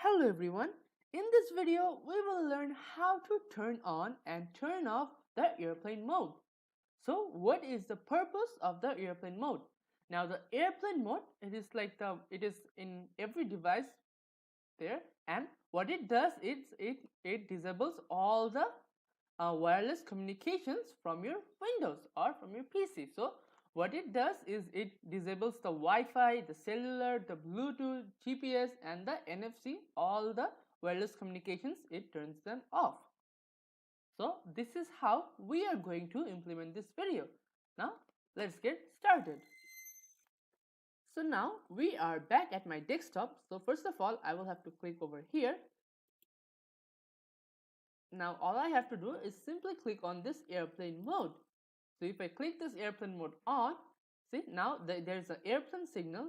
Hello everyone, in this video we will learn how to turn on and turn off the airplane mode. So what is the purpose of the airplane mode? Now the airplane mode, it is in every device there, and what it does is it disables all the wireless communications from your Windows or from your PC. So what it does is it disables the Wi-Fi, the cellular, the Bluetooth, GPS and the NFC, all the wireless communications, it turns them off. So this is how we are going to implement this video. Now let's get started. So now we are back at my desktop. So first of all, I will have to click over here. Now all I have to do is simply click on this airplane mode. So if I click this airplane mode on, see now there's an airplane signal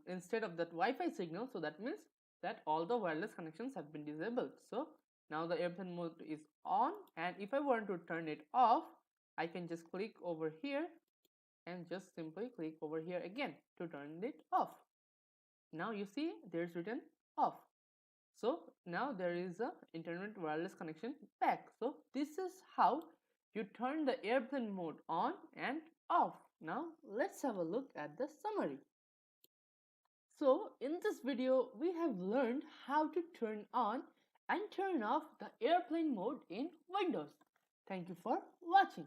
instead of that Wi-Fi signal. So that means that all the wireless connections have been disabled. So now the airplane mode is on, and if I want to turn it off, I can just click over here and just simply click over here again to turn it off. Now you see there's written off. So now there is a internet wireless connection back. So this is how you turn the airplane mode on and off. Now let's have a look at the summary. So in this video we have learned how to turn on and turn off the airplane mode in Windows. Thank you for watching.